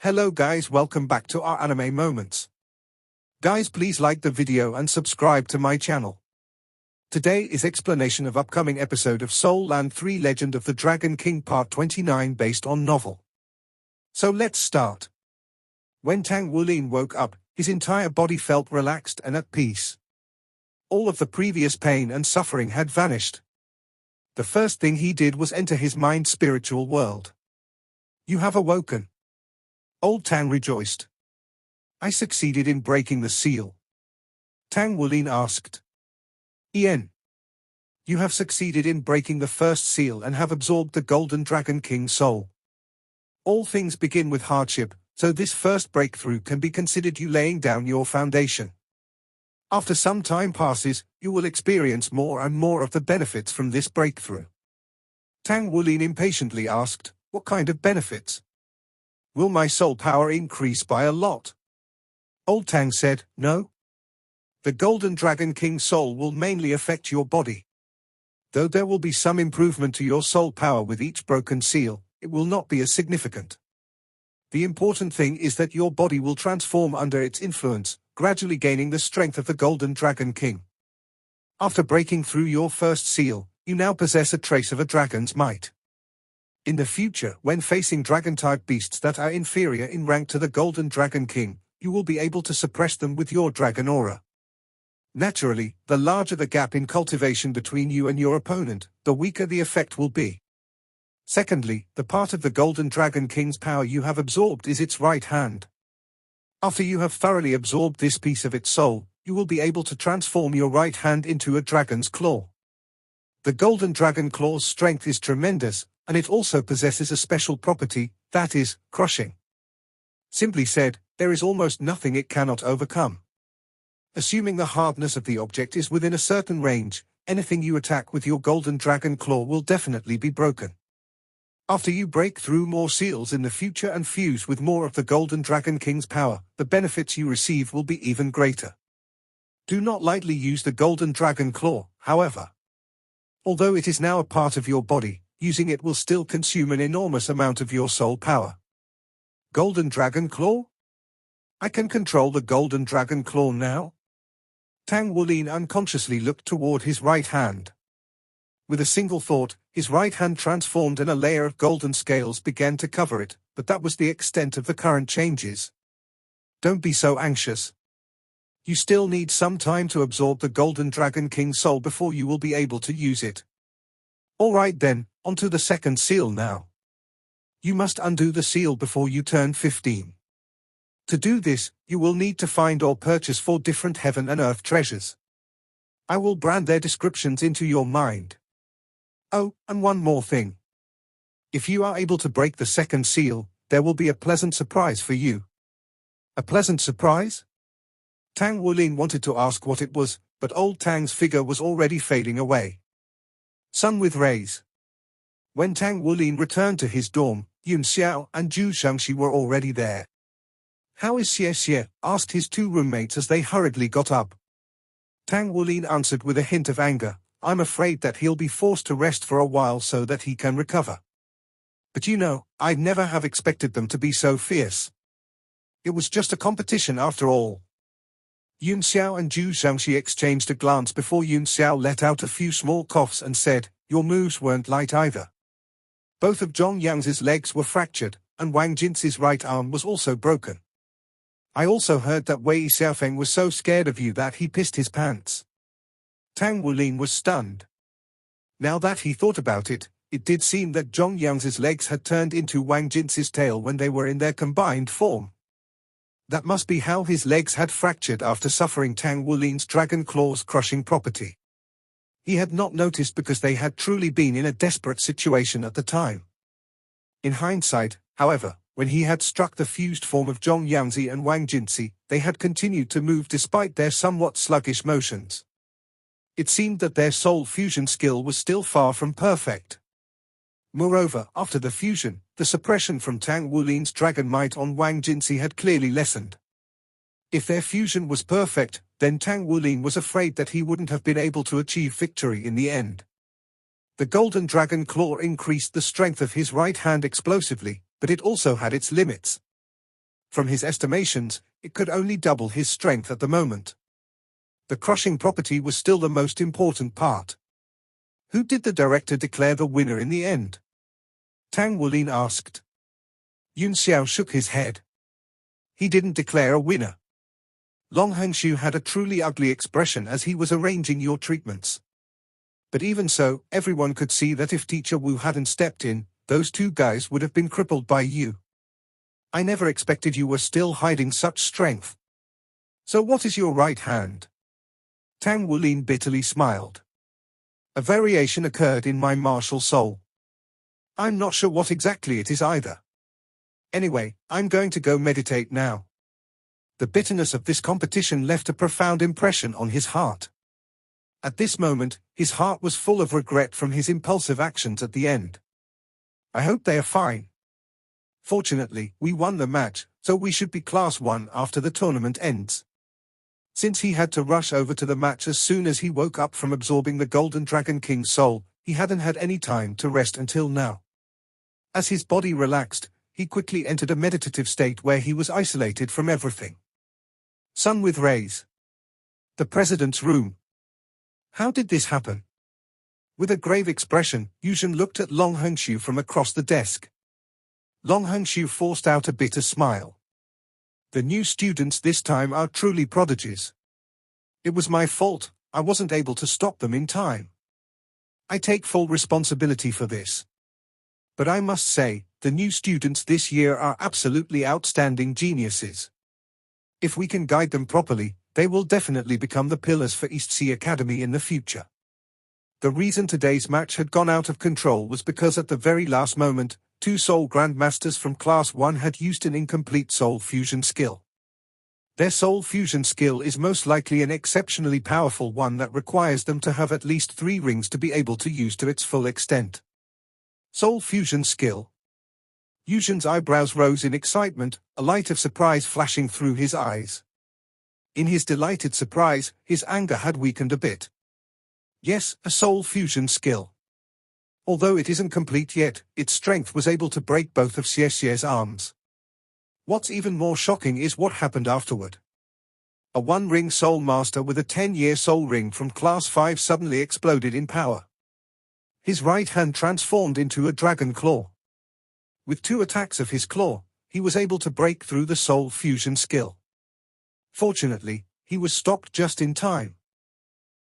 Hello guys, welcome back to our anime moments. Guys, please like the video and subscribe to my channel. Today is explanation of upcoming episode of Soul Land 3 Legend of the Dragon King Part 29 based on novel. So let's start. When Tang Wulin woke up, his entire body felt relaxed and at peace. All of the previous pain and suffering had vanished. The first thing he did was enter his mind's spiritual world. You have awoken. Old Tang rejoiced. I succeeded in breaking the seal. Tang Wulin asked. Ien. You have succeeded in breaking the first seal and have absorbed the Golden Dragon King's soul. All things begin with hardship, so this first breakthrough can be considered you laying down your foundation. After some time passes, you will experience more and more of the benefits from this breakthrough. Tang Wulin impatiently asked, what kind of benefits? Will my soul power increase by a lot? Old Tang said, no. The Golden Dragon King's soul will mainly affect your body. Though there will be some improvement to your soul power with each broken seal, it will not be as significant. The important thing is that your body will transform under its influence, gradually gaining the strength of the Golden Dragon King. After breaking through your first seal, you now possess a trace of a dragon's might. In the future, when facing dragon-type beasts that are inferior in rank to the Golden Dragon King, you will be able to suppress them with your dragon aura. Naturally, the larger the gap in cultivation between you and your opponent, the weaker the effect will be. Secondly, the part of the Golden Dragon King's power you have absorbed is its right hand. After you have thoroughly absorbed this piece of its soul, you will be able to transform your right hand into a dragon's claw. The Golden Dragon Claw's strength is tremendous, and it also possesses a special property, that is, crushing. Simply said, there is almost nothing it cannot overcome. Assuming the hardness of the object is within a certain range, anything you attack with your Golden Dragon Claw will definitely be broken. After you break through more seals in the future and fuse with more of the Golden Dragon King's power, the benefits you receive will be even greater. Do not lightly use the Golden Dragon Claw, however. Although it is now a part of your body, using it will still consume an enormous amount of your soul power. Golden Dragon Claw? I can control the Golden Dragon Claw now? Tang Wulin unconsciously looked toward his right hand. With a single thought, his right hand transformed and a layer of golden scales began to cover it, but that was the extent of the current changes. Don't be so anxious. You still need some time to absorb the Golden Dragon King's soul before you will be able to use it. Alright then, onto the second seal now. You must undo the seal before you turn 15. To do this, you will need to find or purchase 4 different heaven and earth treasures. I will brand their descriptions into your mind. Oh, and one more thing. If you are able to break the second seal, there will be a pleasant surprise for you. A pleasant surprise? Tang Wulin wanted to ask what it was, but old Tang's figure was already fading away. Sun with rays. When Tang Wulin returned to his dorm, Yun Xiao and Zhu Shangxi were already there. How is Xie Xie? Asked his 2 roommates as they hurriedly got up. Tang Wulin answered with a hint of anger, I'm afraid that he'll be forced to rest for a while so that he can recover. But you know, I'd never have expected them to be so fierce. It was just a competition after all. Yun Xiao and Zhu Shangxi exchanged a glance before Yun Xiao let out a few small coughs and said, your moves weren't light either. Both of Zhong Yang's legs were fractured, and Wang Jin's right arm was also broken. I also heard that Wei Xiaofeng was so scared of you that he pissed his pants. Tang Wulin was stunned. Now that he thought about it, it did seem that Zhong Yang's legs had turned into Wang Jin's tail when they were in their combined form. That must be how his legs had fractured after suffering Tang Wulin's Dragon Claw's crushing property. He had not noticed because they had truly been in a desperate situation at the time. In hindsight, however, when he had struck the fused form of Zhong Yangzi and Wang Jinzi, they had continued to move despite their somewhat sluggish motions. It seemed that their soul fusion skill was still far from perfect. Moreover, after the fusion, the suppression from Tang Wulin's dragon might on Wang Jinzi had clearly lessened. If their fusion was perfect, then Tang Wulin was afraid that he wouldn't have been able to achieve victory in the end. The Golden Dragon Claw increased the strength of his right hand explosively, but it also had its limits. From his estimations, it could only double his strength at the moment. The crushing property was still the most important part. Who did the director declare the winner in the end? Tang Wulin asked. Yun Xiao shook his head. He didn't declare a winner. Long Henshu had a truly ugly expression as he was arranging your treatments. But even so, everyone could see that if Teacher Wu hadn't stepped in, those two guys would have been crippled by you. I never expected you were still hiding such strength. So what is your right hand? Tang Wulin bitterly smiled. A variation occurred in my martial soul. I'm not sure what exactly it is either. Anyway, I'm going to go meditate now. The bitterness of this competition left a profound impression on his heart. At this moment, his heart was full of regret from his impulsive actions at the end. I hope they are fine. Fortunately, we won the match, so we should be Class 1 after the tournament ends. Since he had to rush over to the match as soon as he woke up from absorbing the Golden Dragon King's soul, he hadn't had any time to rest until now. As his body relaxed, he quickly entered a meditative state where he was isolated from everything. Sun with rays. The president's room. How did this happen? With a grave expression, Yuzhen looked at Long Henshu from across the desk. Long Henshu forced out a bitter smile. The new students this time are truly prodigies. It was my fault, I wasn't able to stop them in time. I take full responsibility for this. But I must say, the new students this year are absolutely outstanding geniuses. If we can guide them properly, they will definitely become the pillars for East Sea Academy in the future. The reason today's match had gone out of control was because at the very last moment, two Soul Grandmasters from Class 1 had used an incomplete Soul Fusion skill. Their Soul Fusion skill is most likely an exceptionally powerful one that requires them to have at least 3 rings to be able to use to its full extent. Soul Fusion skill. Yuzhen's eyebrows rose in excitement, a light of surprise flashing through his eyes. In his delighted surprise, his anger had weakened a bit. Yes, a Soul Fusion skill. Although it isn't complete yet, its strength was able to break both of Xie Xie's arms. What's even more shocking is what happened afterward. A one-ring Soul Master with a 10-year Soul Ring from Class 5 suddenly exploded in power. His right hand transformed into a dragon claw. With 2 attacks of his claw, he was able to break through the Soul Fusion skill. Fortunately, he was stopped just in time.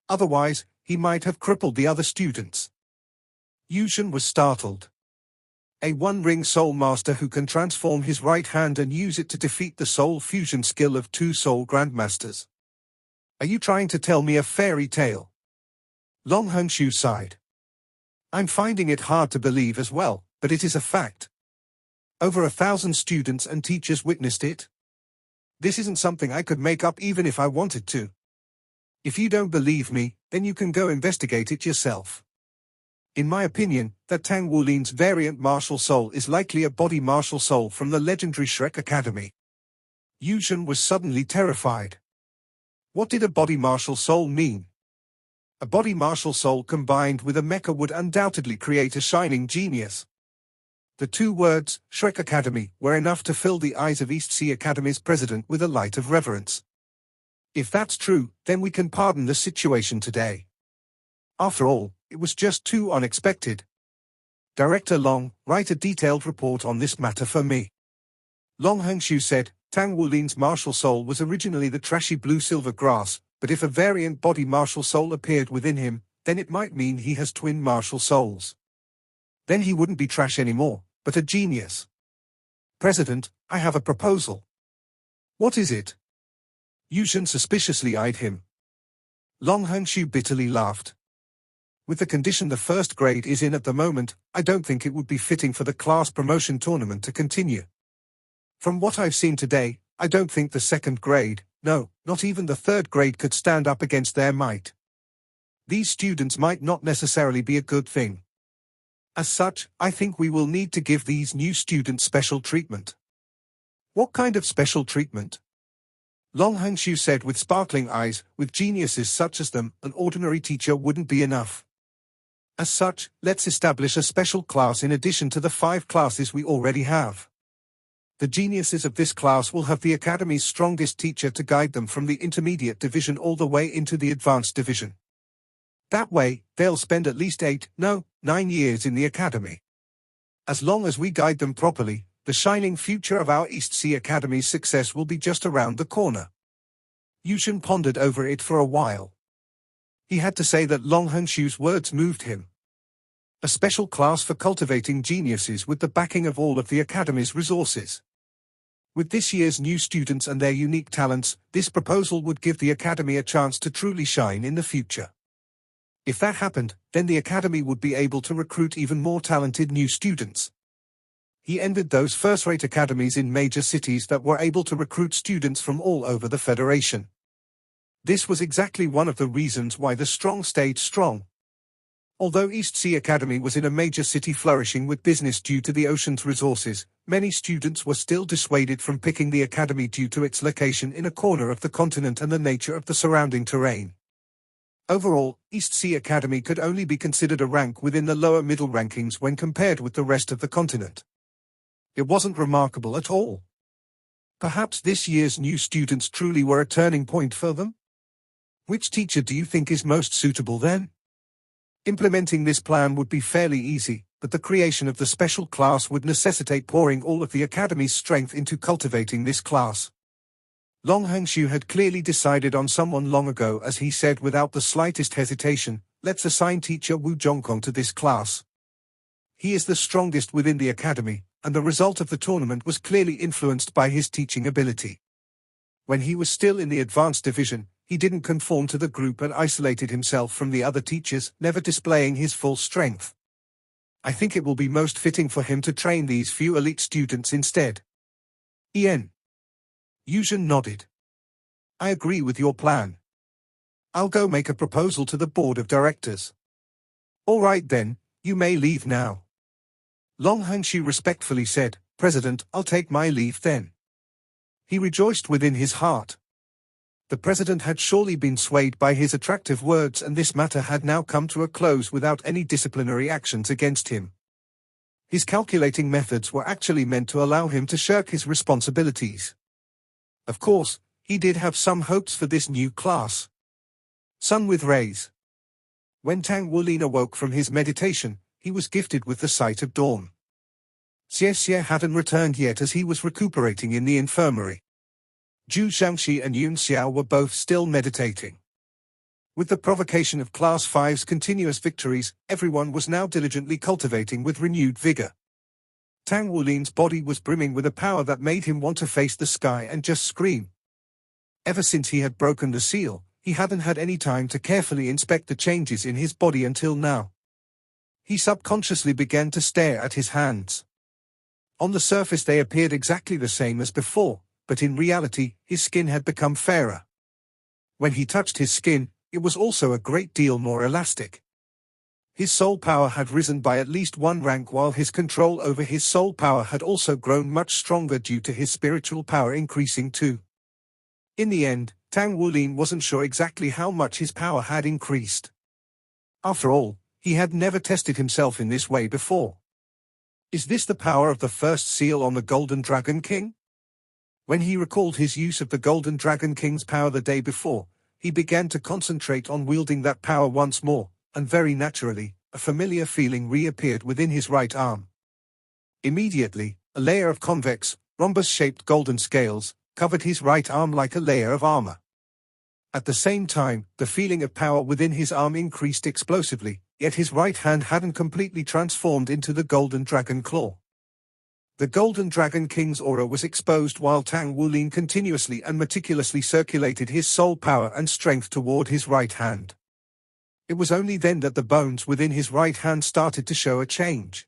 Otherwise, he might have crippled the other students. Yuzhen was startled. A one-ring Soul Master who can transform his right hand and use it to defeat the Soul Fusion skill of 2 Soul Grandmasters. Are you trying to tell me a fairy tale? Long Henshu sighed. I'm finding it hard to believe as well, but it is a fact. Over 1,000 students and teachers witnessed it. This isn't something I could make up even if I wanted to. If you don't believe me, then you can go investigate it yourself. In my opinion, that Tang Wulin's variant martial soul is likely a body martial soul from the legendary Shrek Academy. Yuzhen was suddenly terrified. What did a body martial soul mean? A body martial soul combined with a mecha would undoubtedly create a shining genius. The 2 words, Shrek Academy, were enough to fill the eyes of East Sea Academy's president with a light of reverence. If that's true, then we can pardon the situation today. After all, it was just too unexpected. Director Long, write a detailed report on this matter for me. Long Henshu said, Tang Wulin's martial soul was originally the trashy blue-silver grass, but if a variant body martial soul appeared within him, then it might mean he has twin martial souls. Then he wouldn't be trash anymore, but a genius. President, I have a proposal. What is it? Yuzhen suspiciously eyed him. Long Henshu bitterly laughed. With the condition the first grade is in at the moment, I don't think it would be fitting for the class promotion tournament to continue. From what I've seen today, I don't think the second grade, no, not even the third grade could stand up against their might. These students might not necessarily be a good thing. As such, I think we will need to give these new students special treatment. What kind of special treatment? Long Henshu said with sparkling eyes, with geniuses such as them, an ordinary teacher wouldn't be enough. As such, let's establish a special class in addition to the 5 classes we already have. The geniuses of this class will have the Academy's strongest teacher to guide them from the intermediate division all the way into the advanced division. That way, they'll spend at least 9 years in the Academy. As long as we guide them properly, the shining future of our East Sea Academy's success will be just around the corner. Yushin pondered over it for a while. He had to say that Long Hongshu's words moved him. A special class for cultivating geniuses with the backing of all of the Academy's resources. With this year's new students and their unique talents, this proposal would give the Academy a chance to truly shine in the future. If that happened, then the Academy would be able to recruit even more talented new students. He envied those first-rate academies in major cities that were able to recruit students from all over the Federation. This was exactly one of the reasons why the strong stayed strong. Although East Sea Academy was in a major city flourishing with business due to the ocean's resources, many students were still dissuaded from picking the Academy due to its location in a corner of the continent and the nature of the surrounding terrain. Overall, East Sea Academy could only be considered a rank within the lower middle rankings when compared with the rest of the continent. It wasn't remarkable at all. Perhaps this year's new students truly were a turning point for them? Which teacher do you think is most suitable then? Implementing this plan would be fairly easy, but the creation of the special class would necessitate pouring all of the Academy's strength into cultivating this class. Long Hongshu had clearly decided on someone long ago, as he said without the slightest hesitation, "Let's assign teacher Wu Zhongkong to this class. He is the strongest within the Academy, and the result of the tournament was clearly influenced by his teaching ability." When he was still in the advanced division, he didn't conform to the group and isolated himself from the other teachers, never displaying his full strength. I think it will be most fitting for him to train these few elite students instead. Ian. Yushin nodded. I agree with your plan. I'll go make a proposal to the board of directors. All right then, you may leave now. Long Hongshu respectfully said, President, I'll take my leave then. He rejoiced within his heart. The president had surely been swayed by his attractive words, and this matter had now come to a close without any disciplinary actions against him. His calculating methods were actually meant to allow him to shirk his responsibilities. Of course, he did have some hopes for this new class. Sun with rays. When Tang Wulin awoke from his meditation, he was gifted with the sight of dawn. Xie Xie hadn't returned yet, as he was recuperating in the infirmary. Zhu Xiangxi and Yun Xiao were both still meditating. With the provocation of Class 5's continuous victories, everyone was now diligently cultivating with renewed vigor. Tang Wulin's body was brimming with a power that made him want to face the sky and just scream. Ever since he had broken the seal, he hadn't had any time to carefully inspect the changes in his body until now. He subconsciously began to stare at his hands. On the surface they appeared exactly the same as before, but in reality, his skin had become fairer. When he touched his skin, it was also a great deal more elastic. His soul power had risen by at least one rank, while his control over his soul power had also grown much stronger due to his spiritual power increasing too. In the end, Tang Wulin wasn't sure exactly how much his power had increased. After all, he had never tested himself in this way before. Is this the power of the first seal on the Golden Dragon King? When he recalled his use of the Golden Dragon King's power the day before, he began to concentrate on wielding that power once more, and very naturally, a familiar feeling reappeared within his right arm. Immediately, a layer of convex, rhombus-shaped golden scales covered his right arm like a layer of armor. At the same time, the feeling of power within his arm increased explosively, yet his right hand hadn't completely transformed into the Golden Dragon Claw. The Golden Dragon King's aura was exposed while Tang Wulin continuously and meticulously circulated his soul power and strength toward his right hand. It was only then that the bones within his right hand started to show a change.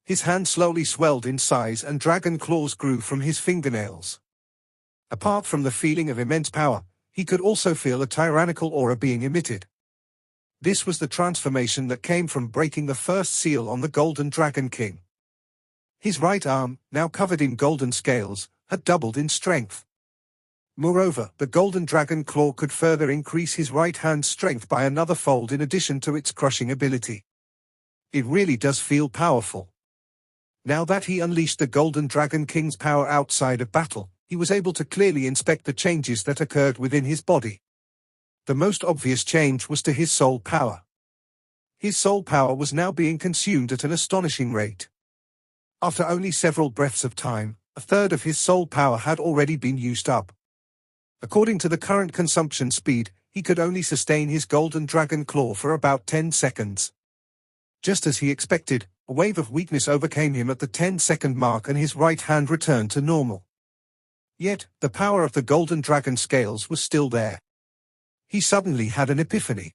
His hand slowly swelled in size and dragon claws grew from his fingernails. Apart from the feeling of immense power, he could also feel a tyrannical aura being emitted. This was the transformation that came from breaking the first seal on the Golden Dragon King. His right arm, now covered in golden scales, had doubled in strength. Moreover, the Golden Dragon Claw could further increase his right hand's strength by another fold in addition to its crushing ability. It really does feel powerful. Now that he unleashed the Golden Dragon King's power outside of battle, he was able to clearly inspect the changes that occurred within his body. The most obvious change was to his soul power. His soul power was now being consumed at an astonishing rate. After only several breaths of time, a third of his soul power had already been used up. According to the current consumption speed, he could only sustain his Golden Dragon Claw for about 10 seconds. Just as he expected, a wave of weakness overcame him at the 10-second mark and his right hand returned to normal. Yet, the power of the Golden Dragon scales was still there. He suddenly had an epiphany.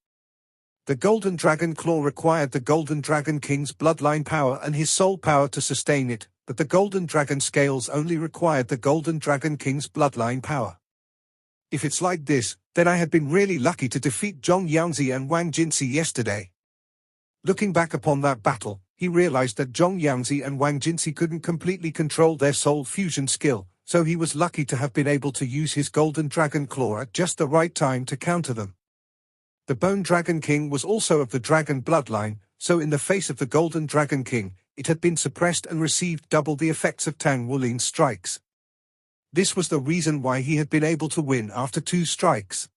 The Golden Dragon Claw required the Golden Dragon King's bloodline power and his soul power to sustain it, but the Golden Dragon scales only required the Golden Dragon King's bloodline power. If it's like this, then I had been really lucky to defeat Zhong Yangzi and Wang Jinsi yesterday. Looking back upon that battle, he realized that Zhong Yangzi and Wang Jinsi couldn't completely control their soul fusion skill, so he was lucky to have been able to use his Golden Dragon Claw at just the right time to counter them. The Bone Dragon King was also of the dragon bloodline, so in the face of the Golden Dragon King, it had been suppressed and received double the effects of Tang Wulin's strikes. This was the reason why he had been able to win after 2 strikes.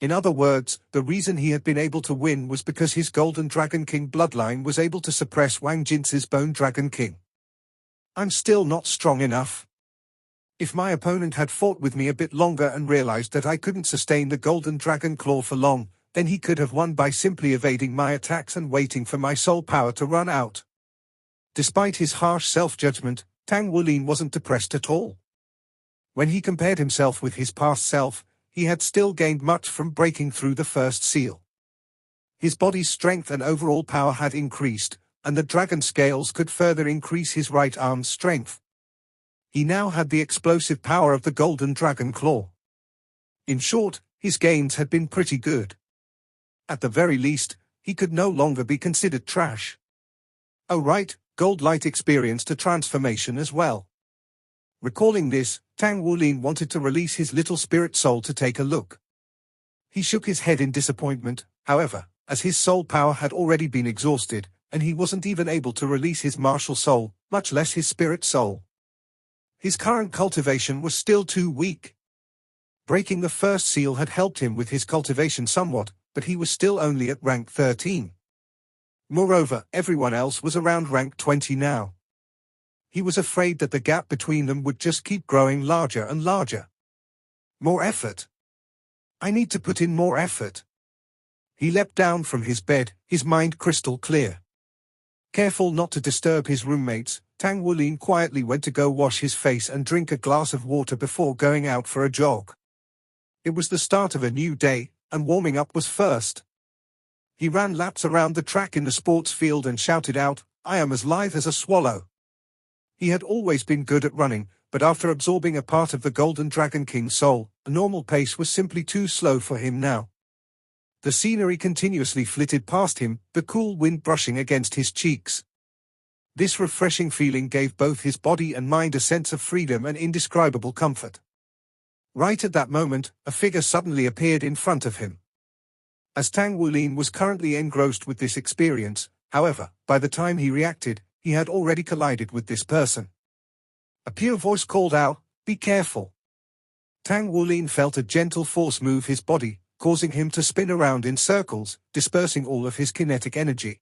In other words, the reason he had been able to win was because his Golden Dragon King bloodline was able to suppress Wang Jinsi's Bone Dragon King. I'm still not strong enough. If my opponent had fought with me a bit longer and realized that I couldn't sustain the Golden Dragon Claw for long, then he could have won by simply evading my attacks and waiting for my soul power to run out. Despite his harsh self-judgment, Tang Wulin wasn't depressed at all. When he compared himself with his past self, he had still gained much from breaking through the first seal. His body's strength and overall power had increased, and the dragon scales could further increase his right arm's strength. He now had the explosive power of the Golden Dragon Claw. In short, his gains had been pretty good. At the very least, he could no longer be considered trash. Oh right, Gold Light experienced a transformation as well. Recalling this, Tang Wulin wanted to release his little spirit soul to take a look. He shook his head in disappointment, however, as his soul power had already been exhausted, and he wasn't even able to release his martial soul, much less his spirit soul. His current cultivation was still too weak. Breaking the first seal had helped him with his cultivation somewhat, but he was still only at rank 13. Moreover, everyone else was around rank 20 now. He was afraid that the gap between them would just keep growing larger and larger. More effort. I need to put in more effort. He leapt down from his bed, his mind crystal clear. Careful not to disturb his roommates, Tang Wulin quietly went to go wash his face and drink a glass of water before going out for a jog. It was the start of a new day, and warming up was first. He ran laps around the track in the sports field and shouted out, "I am as lithe as a swallow." He had always been good at running, but after absorbing a part of the Golden Dragon King's soul, a normal pace was simply too slow for him now. The scenery continuously flitted past him, the cool wind brushing against his cheeks. This refreshing feeling gave both his body and mind a sense of freedom and indescribable comfort. Right at that moment, a figure suddenly appeared in front of him. As Tang Wulin was currently engrossed with this experience, however, by the time he reacted, he had already collided with this person. A pure voice called out, "Be careful." Tang Wulin felt a gentle force move his body, causing him to spin around in circles, dispersing all of his kinetic energy.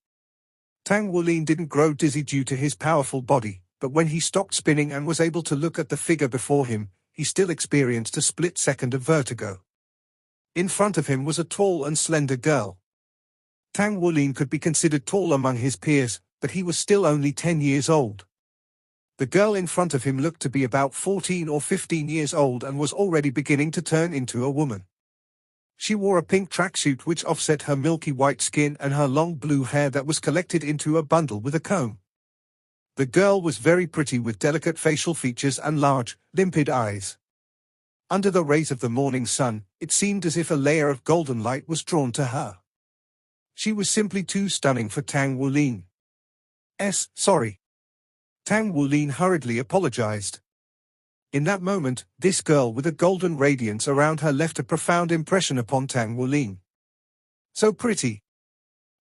Tang Wulin didn't grow dizzy due to his powerful body, but when he stopped spinning and was able to look at the figure before him, he still experienced a split second of vertigo. In front of him was a tall and slender girl. Tang Wulin could be considered tall among his peers, but he was still only 10 years old. The girl in front of him looked to be about 14 or 15 years old and was already beginning to turn into a woman. She wore a pink tracksuit which offset her milky white skin and her long blue hair that was collected into a bundle with a comb. The girl was very pretty with delicate facial features and large, limpid eyes. Under the rays of the morning sun, it seemed as if a layer of golden light was drawn to her. She was simply too stunning for Tang Wulin. Sorry. Tang Wulin hurriedly apologized. In that moment, this girl with a golden radiance around her left a profound impression upon Tang Wulin. So pretty.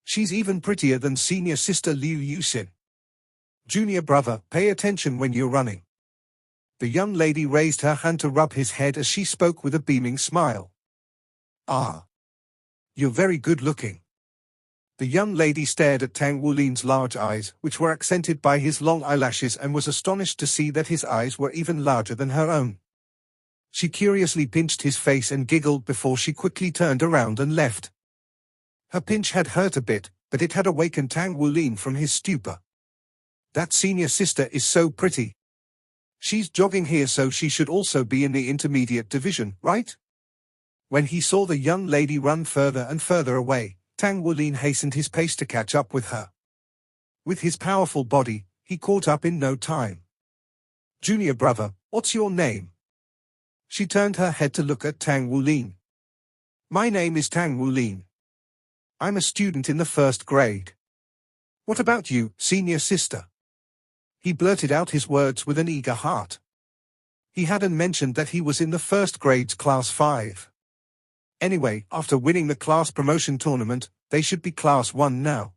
She's even prettier than senior sister Liu Yuxin. Junior brother, pay attention when you're running. The young lady raised her hand to rub his head as she spoke with a beaming smile. Ah. You're very good looking. The young lady stared at Tang Wulin's large eyes, which were accented by his long eyelashes, and was astonished to see that his eyes were even larger than her own. She curiously pinched his face and giggled before she quickly turned around and left. Her pinch had hurt a bit, but it had awakened Tang Wulin from his stupor. That senior sister is so pretty. She's jogging here, so she should also be in the intermediate division, right? When he saw the young lady run further and further away, Tang Wulin hastened his pace to catch up with her. With his powerful body, he caught up in no time. Junior brother, what's your name? She turned her head to look at Tang Wulin. My name is Tang Wulin. I'm a student in the 1st grade. What about you, senior sister? He blurted out his words with an eager heart. He hadn't mentioned that he was in the 1st grade's class 5. Anyway, after winning the class promotion tournament, they should be class 1 now.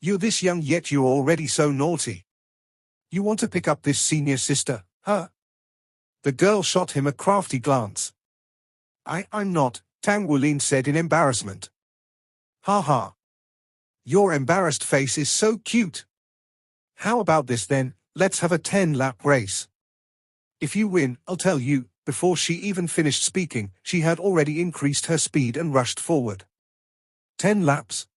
You're this young yet you're already so naughty. You want to pick up this senior sister, huh? The girl shot him a crafty glance. I'm not, Tang Wulin said in embarrassment. Ha ha. Your embarrassed face is so cute. How about this then, let's have a 10-lap race. If you win, I'll tell you. Before she even finished speaking, she had already increased her speed and rushed forward. 10 laps.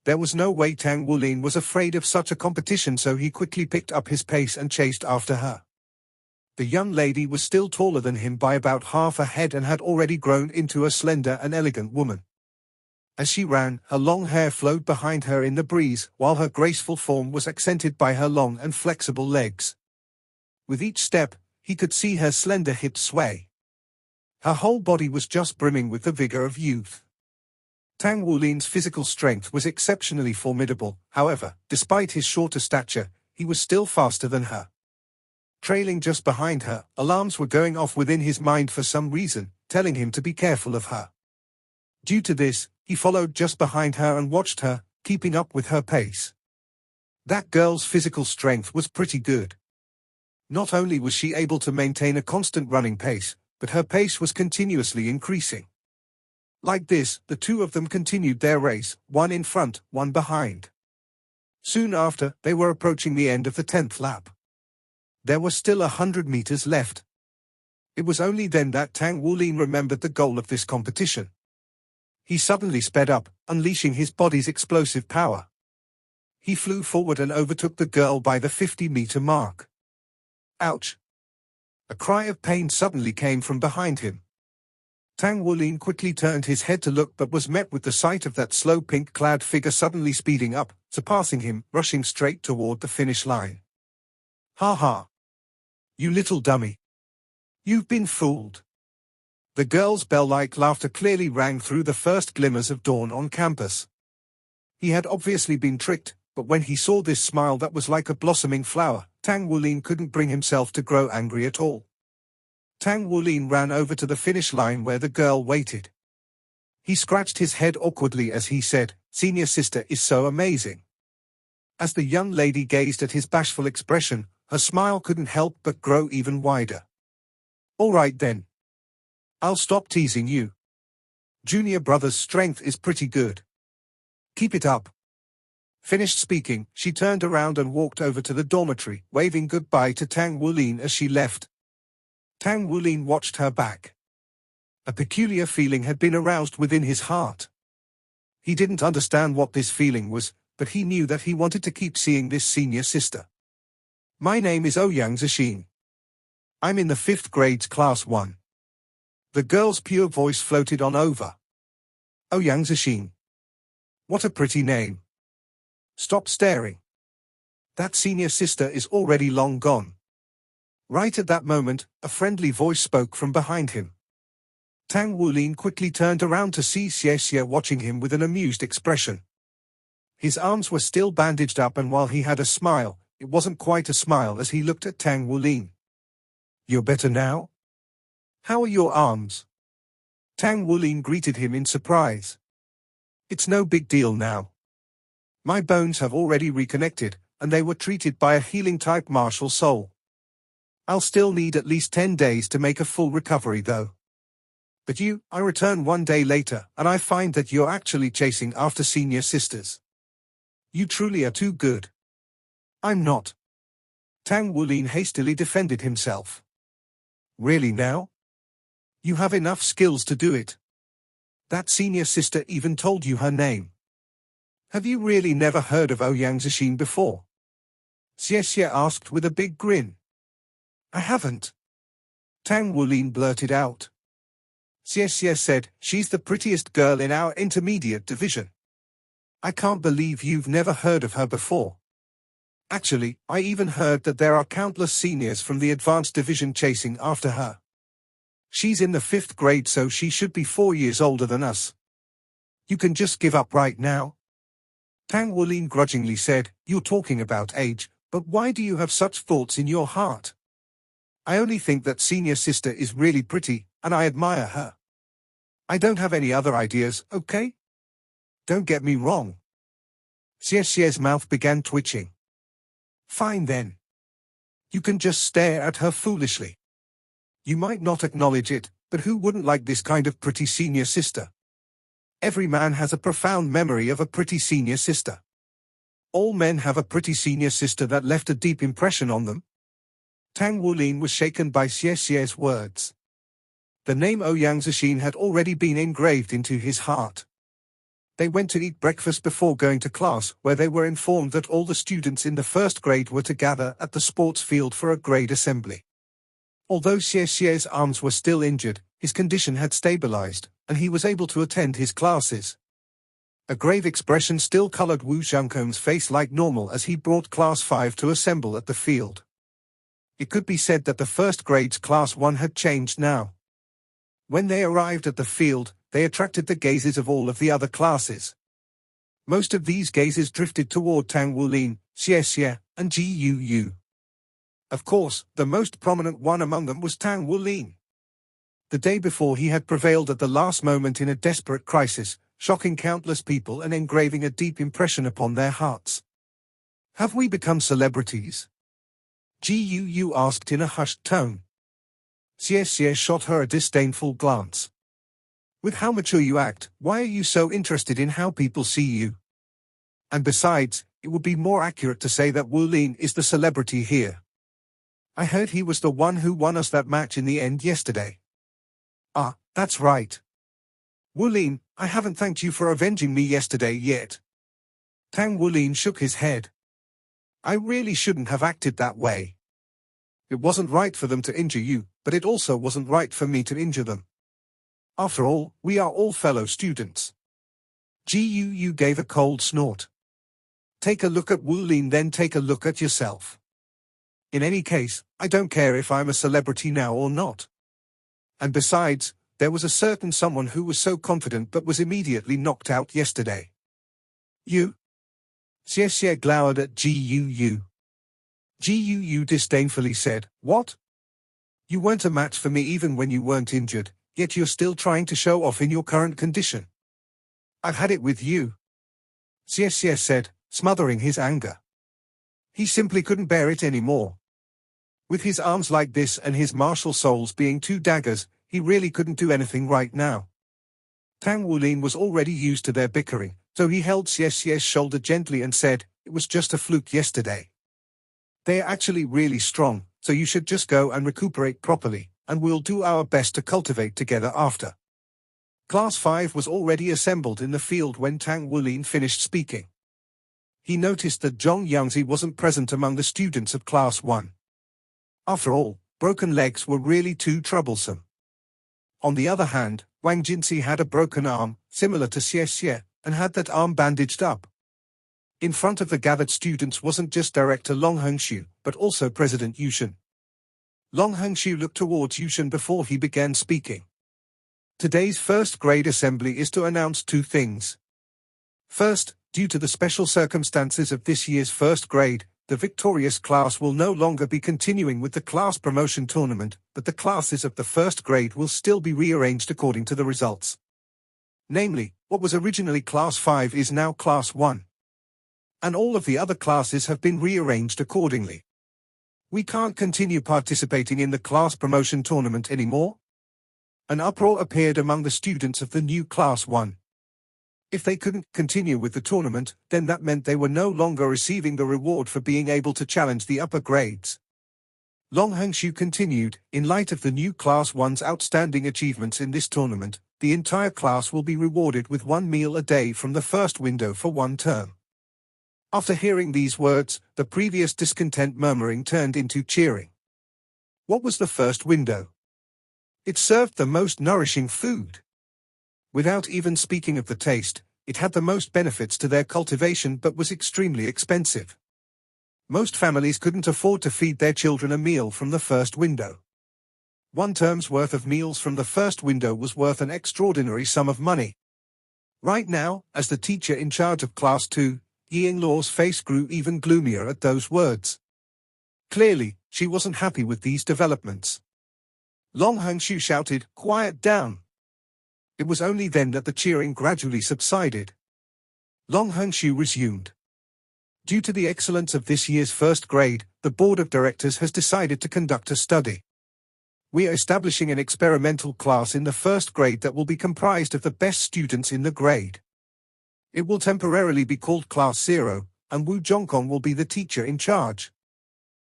There was no way Tang Wulin was afraid of such a competition, so he quickly picked up his pace and chased after her. The young lady was still taller than him by about half a head and had already grown into a slender and elegant woman. As she ran, her long hair flowed behind her in the breeze, while her graceful form was accented by her long and flexible legs. With each step, he could see her slender hips sway. Her whole body was just brimming with the vigor of youth. Tang Wulin's physical strength was exceptionally formidable, however, despite his shorter stature, he was still faster than her. Trailing just behind her, alarms were going off within his mind for some reason, telling him to be careful of her. Due to this, he followed just behind her and watched her, keeping up with her pace. That girl's physical strength was pretty good. Not only was she able to maintain a constant running pace, but her pace was continuously increasing. Like this, the two of them continued their race, one in front, one behind. Soon after, they were approaching the end of the 10th lap. There were still 100 meters left. It was only then that Tang Wulin remembered the goal of this competition. He suddenly sped up, unleashing his body's explosive power. He flew forward and overtook the girl by the 50-meter mark. Ouch! A cry of pain suddenly came from behind him. Tang Wulin quickly turned his head to look, but was met with the sight of that slow pink-clad figure suddenly speeding up, surpassing him, rushing straight toward the finish line. Ha ha! You little dummy! You've been fooled! The girl's bell-like laughter clearly rang through the first glimmers of dawn on campus. He had obviously been tricked, but when he saw this smile that was like a blossoming flower, Tang Wulin couldn't bring himself to grow angry at all. Tang Wulin ran over to the finish line where the girl waited. He scratched his head awkwardly as he said, "Senior sister is so amazing." As the young lady gazed at his bashful expression, her smile couldn't help but grow even wider. "All right then. I'll stop teasing you. Junior brother's strength is pretty good. Keep it up." Finished speaking, she turned around and walked over to the dormitory, waving goodbye to Tang Wulin as she left. Tang Wulin watched her back. A peculiar feeling had been aroused within his heart. He didn't understand what this feeling was, but he knew that he wanted to keep seeing this senior sister. "My name is Ouyang Zixin. I'm in the 5th grade's class 1. The girl's pure voice floated on over. "Ouyang Zixin. What a pretty name. Stop staring. That senior sister is already long gone." Right at that moment, a friendly voice spoke from behind him. Tang Wulin quickly turned around to see Xie watching him with an amused expression. His arms were still bandaged up, and while he had a smile, it wasn't quite a smile as he looked at Tang Wulin. "You're better now? How are your arms?" Tang Wulin greeted him in surprise. "It's no big deal now. My bones have already reconnected, and they were treated by a healing-type martial soul. I'll still need at least 10 days to make a full recovery though. But I return 1 day later, and I find that you're actually chasing after senior sisters. You truly are too good. I'm not. Tang Wulin hastily defended himself. Really now? You have enough skills to do it. That senior sister even told you her name. Have you really never heard of Ouyang Zixin before? Xie asked with a big grin. I haven't. Tang Wulin blurted out. Xie said, she's the prettiest girl in our intermediate division. I can't believe you've never heard of her before. Actually, I even heard that there are countless seniors from the advanced division chasing after her. She's in the 5th grade, so she should be 4 years older than us. You can just give up right now. Tang Wulin grudgingly said, you're talking about age, but why do you have such thoughts in your heart? I only think that senior sister is really pretty, and I admire her. I don't have any other ideas, okay? Don't get me wrong. Xie's mouth began twitching. Fine then. You can just stare at her foolishly. You might not acknowledge it, but who wouldn't like this kind of pretty senior sister? Every man has a profound memory of a pretty senior sister. All men have a pretty senior sister that left a deep impression on them. Tang Wulin was shaken by Xie's words. The name Ouyang Zixin had already been engraved into his heart. They went to eat breakfast before going to class, where they were informed that all the students in the 1st grade were to gather at the sports field for a grade assembly. Although Xie's arms were still injured, his condition had stabilized, and he was able to attend his classes. A grave expression still colored Wu Zhangkong's face like normal as he brought Class 5 to assemble at the field. It could be said that the 1st grade's Class 1 had changed now. When they arrived at the field, they attracted the gazes of all of the other classes. Most of these gazes drifted toward Tang Wulin, Xie, and Gu. Of course, the most prominent one among them was Tang Wulin. The day before he had prevailed at the last moment in a desperate crisis, shocking countless people and engraving a deep impression upon their hearts. Have we become celebrities? Gu asked in a hushed tone. Xie shot her a disdainful glance. With how mature you act, why are you so interested in how people see you? And besides, it would be more accurate to say that Wulin is the celebrity here. I heard he was the one who won us that match in the end yesterday. Ah, that's right. Wulin, I haven't thanked you for avenging me yesterday yet. Tang Wulin shook his head. I really shouldn't have acted that way. It wasn't right for them to injure you, but it also wasn't right for me to injure them. After all, we are all fellow students. Gu gave a cold snort. Take a look at Wulin, then take a look at yourself. In any case, I don't care if I'm a celebrity now or not. And besides, there was a certain someone who was so confident but was immediately knocked out yesterday. You? Xie glowered at Gu. Gu disdainfully said, what? You weren't a match for me even when you weren't injured, yet you're still trying to show off in your current condition. I've had it with you. Xie said, smothering his anger. He simply couldn't bear it anymore. With his arms like this and his martial souls being 2 daggers, he really couldn't do anything right now. Tang Wulin was already used to their bickering, so he held Xie's shoulder gently and said, it was just a fluke yesterday. They are actually really strong, so you should just go and recuperate properly, and we'll do our best to cultivate together after. Class 5 was already assembled in the field when Tang Wulin finished speaking. He noticed that Zhong Yangzi wasn't present among the students of Class 1. After all, broken legs were really too troublesome. On the other hand, Wang Jinxi had a broken arm, similar to Xie, and had that arm bandaged up. In front of the gathered students wasn't just Director Long Hongxiu, but also President Yushen. Long Hongxiu looked towards Yushen before he began speaking. Today's 1st grade assembly is to announce 2 things. First, due to the special circumstances of this year's 1st grade, the victorious class will no longer be continuing with the class promotion tournament, but the classes of the 1st grade will still be rearranged according to the results. Namely, what was originally Class 5 is now Class 1. and all of the other classes have been rearranged accordingly. We can't continue participating in the class promotion tournament anymore. An uproar appeared among the students of the new Class 1. If they couldn't continue with the tournament, then that meant they were no longer receiving the reward for being able to challenge the upper grades. Long Hangshu continued, in light of the new Class 1's outstanding achievements in this tournament, the entire class will be rewarded with 1 meal a day from the first window for 1 term. After hearing these words, the previous discontent murmuring turned into cheering. What was the first window? It served the most nourishing food. Without even speaking of the taste, it had the most benefits to their cultivation but was extremely expensive. Most families couldn't afford to feed their children a meal from the first window. 1 term's worth of meals from the first window was worth an extraordinary sum of money. Right now, as the teacher in charge of Class 2, Ying-Law's face grew even gloomier at those words. Clearly, she wasn't happy with these developments. Long Hangshu shouted, "Quiet down!" It was only then that the cheering gradually subsided. Long Hangshu resumed. Due to the excellence of this year's first grade, the board of directors has decided to conduct a study. We are establishing an experimental class in the first grade that will be comprised of the best students in the grade. It will temporarily be called Class 0, and Wu Zhongkong will be the teacher in charge.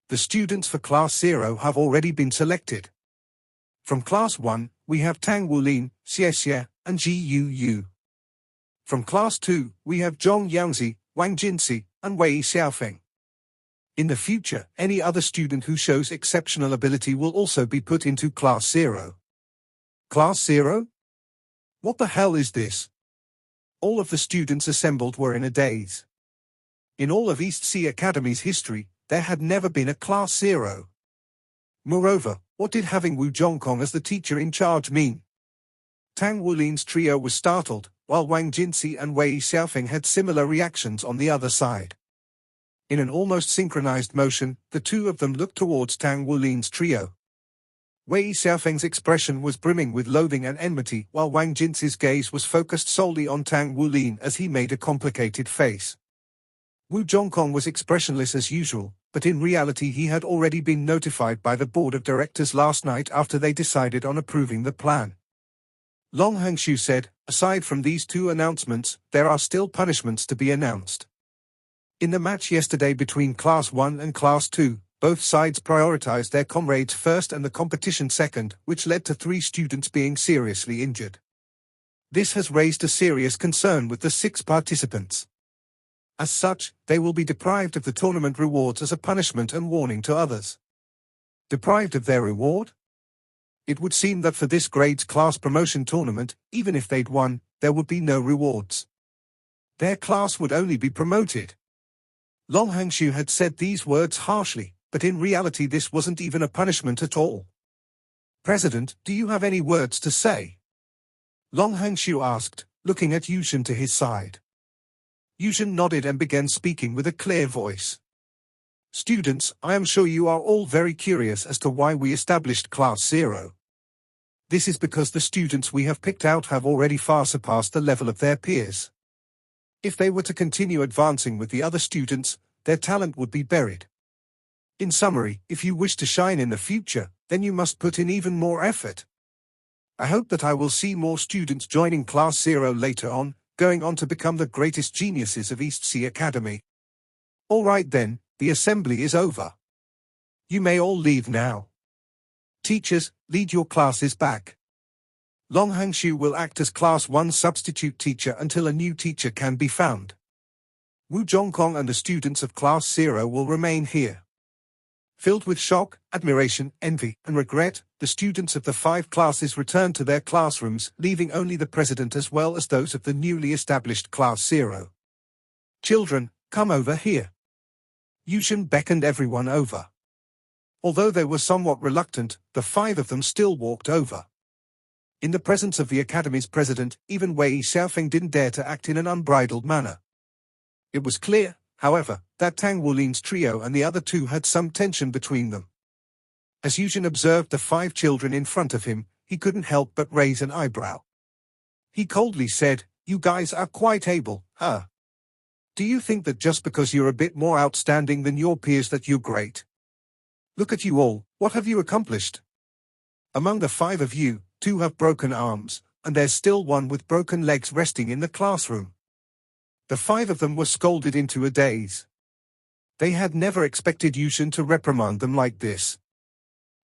The students for Class 0 have already been selected. From Class 1, we have Tang Wulin, Xie Xie, and Ji Yu Yu. From Class 2, we have Zhong Yangzi, Wang Jinsi, and Wei Xiaofeng. In the future, any other student who shows exceptional ability will also be put into Class 0. Class 0? What the hell is this? All of the students assembled were in a daze. In all of East Sea Academy's history, there had never been a Class 0. Moreover, what did having Wu Zhongkong as the teacher in charge mean? Tang Wulin's trio was startled, while Wang Jinsi and Wei Xiaofeng had similar reactions on the other side. In an almost synchronized motion, the two of them looked towards Tang Wulin's trio. Wei Xiaofeng's expression was brimming with loathing and enmity, while Wang Jinsi's gaze was focused solely on Tang Wulin as he made a complicated face. Wu Zhongkong was expressionless as usual, but in reality he had already been notified by the board of directors last night after they decided on approving the plan. Long Hangshu said, "Aside from these 2 announcements, there are still punishments to be announced." In the match yesterday between Class 1 and Class 2, both sides prioritized their comrades first and the competition second, which led to 3 students being seriously injured. This has raised a serious concern with the 6 participants. As such, they will be deprived of the tournament rewards as a punishment and warning to others. Deprived of their reward? It would seem that for this grade's class promotion tournament, even if they'd won, there would be no rewards. Their class would only be promoted. Long Hangshu had said these words harshly, but in reality this wasn't even a punishment at all. "President, do you have any words to say?" Long Hangshu asked, looking at Yushin to his side. Yushin nodded and began speaking with a clear voice. "Students, I am sure you are all very curious as to why we established Class 0. This is because the students we have picked out have already far surpassed the level of their peers. If they were to continue advancing with the other students, their talent would be buried. In summary, if you wish to shine in the future, then you must put in even more effort. I hope that I will see more students joining Class 0 later on, going on to become the greatest geniuses of East Sea Academy. All right then, the assembly is over. You may all leave now. Teachers, lead your classes back. Long Hangshu will act as Class 1 substitute teacher until a new teacher can be found. Wu Zhongkong and the students of Class 0 will remain here." Filled with shock, admiration, envy, and regret, the students of the 5 classes returned to their classrooms, leaving only the president as well as those of the newly established Class 0. "Children, come over here." Yushin beckoned everyone over. Although they were somewhat reluctant, the 5 of them still walked over. In the presence of the academy's president, even Wei Xiaofeng didn't dare to act in an unbridled manner. It was clear, however, that Tang Wulin's trio and the other 2 had some tension between them. As Yushin observed the 5 children in front of him, he couldn't help but raise an eyebrow. He coldly said, "You guys are quite able, huh? Do you think that just because you're a bit more outstanding than your peers that you're great? Look at you all, what have you accomplished? Among the 5 of you, 2 have broken arms, and there's still 1 with broken legs resting in the classroom. The 5 of them were scolded into a daze. They had never expected Yushin to reprimand them like this.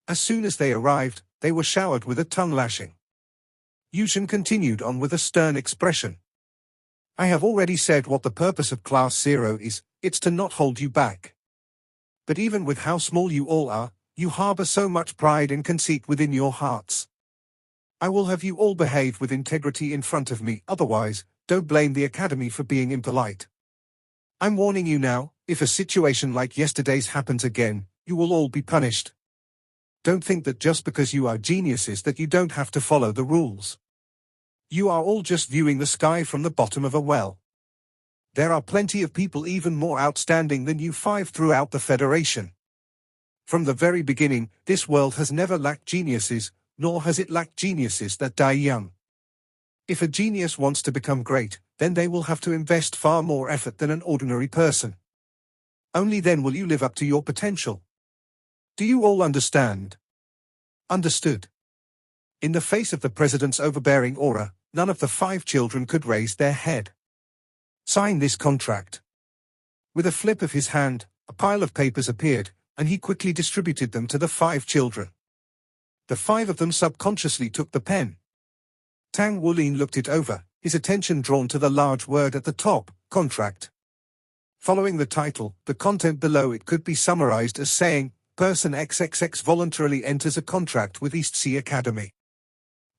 As soon as they arrived, they were showered with a tongue lashing. Yushin continued on with a stern expression. I have already said what the purpose of Class 0 is, it's to not hold you back. But even with how small you all are, you harbor so much pride and conceit within your hearts. I will have you all behave with integrity in front of me, otherwise, don't blame the Academy for being impolite. I'm warning you now, if a situation like yesterday's happens again, you will all be punished. Don't think that just because you are geniuses that you don't have to follow the rules. You are all just viewing the sky from the bottom of a well. There are plenty of people even more outstanding than you 5 throughout the Federation. From the very beginning, this world has never lacked geniuses, nor has it lacked geniuses that die young. If a genius wants to become great, then they will have to invest far more effort than an ordinary person. Only then will you live up to your potential. Do you all understand? Understood. In the face of the president's overbearing aura, none of the 5 children could raise their head. Sign this contract. With a flip of his hand, a pile of papers appeared, and he quickly distributed them to the 5 children. The 5 of them subconsciously took the pen. Tang Wulin looked it over, his attention drawn to the large word at the top, contract. Following the title, the content below it could be summarized as saying, Person XXX voluntarily enters a contract with East Sea Academy.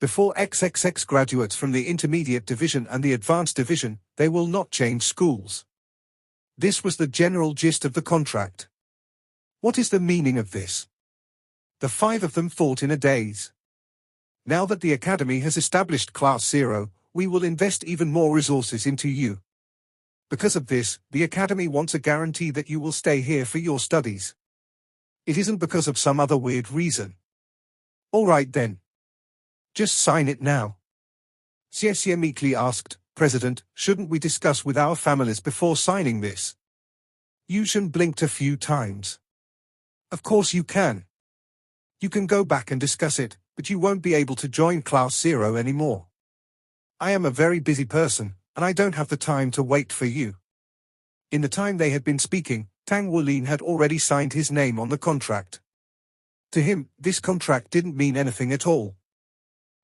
Before XXX graduates from the Intermediate Division and the Advanced Division, they will not change schools. This was the general gist of the contract. What is the meaning of this? The 5 of them thought in a daze. Now that the Academy has established Class 0, we will invest even more resources into you. Because of this, the Academy wants a guarantee that you will stay here for your studies. It isn't because of some other weird reason. All right then. Just sign it now. Xie meekly asked, President, shouldn't we discuss with our families before signing this? Yushin blinked a few times. Of course you can. You can go back and discuss it, but you won't be able to join Class 0 anymore. I am a very busy person, and I don't have the time to wait for you. In the time they had been speaking, Tang Wulin had already signed his name on the contract. To him, this contract didn't mean anything at all.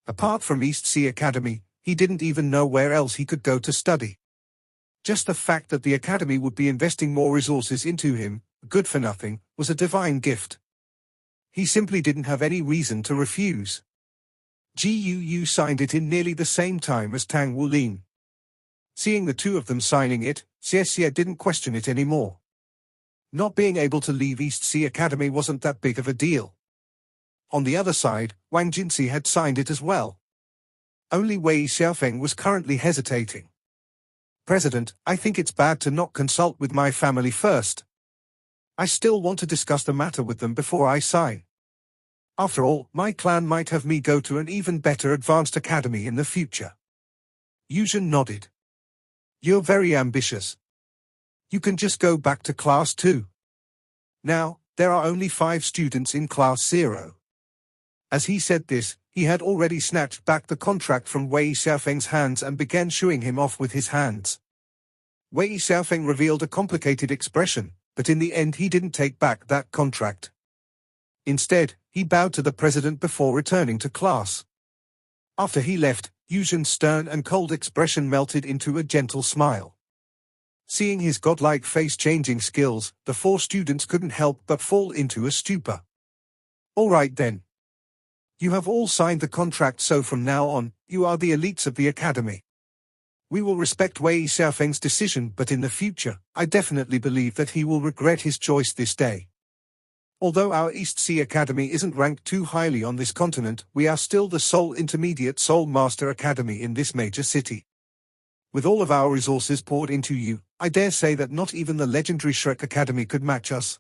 Apart from East Sea Academy, he didn't even know where else he could go to study. Just the fact that the Academy would be investing more resources into him, good for nothing, was a divine gift. He simply didn't have any reason to refuse. Guu signed it in nearly the same time as Tang Wulin. Seeing the 2 of them signing it, Xie didn't question it anymore. Not being able to leave East Sea Academy wasn't that big of a deal. On the other side, Wang Jinsi had signed it as well. Only Wei Xiaofeng was currently hesitating. President, I think it's bad to not consult with my family first. I still want to discuss the matter with them before I sign. After all, my clan might have me go to an even better advanced academy in the future. Yushin nodded. You're very ambitious. You can just go back to Class 2. Now, there are only 5 students in Class 0. As he said this, he had already snatched back the contract from Wei Xiaofeng's hands and began shooing him off with his hands. Wei Xiaofeng revealed a complicated expression, but in the end he didn't take back that contract. Instead, he bowed to the president before returning to class. After he left, Yushin's stern and cold expression melted into a gentle smile. Seeing his godlike face-changing skills, the 4 students couldn't help but fall into a stupor. All right then. You have all signed the contract, so from now on, you are the elites of the academy. We will respect Wei Xiaofeng's decision, but in the future, I definitely believe that he will regret his choice this day. Although our East Sea Academy isn't ranked too highly on this continent, we are still the sole intermediate Soul Master Academy in this major city. With all of our resources poured into you, I dare say that not even the legendary Shrek Academy could match us.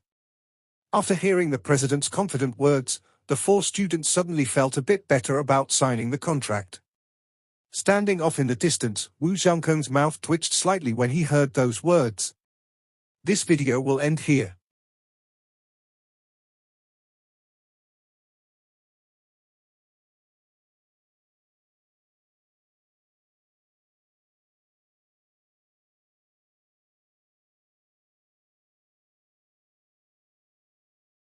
After hearing the president's confident words, the 4 students suddenly felt a bit better about signing the contract. Standing off in the distance, Wu Zhangkeng's mouth twitched slightly when he heard those words. This video will end here.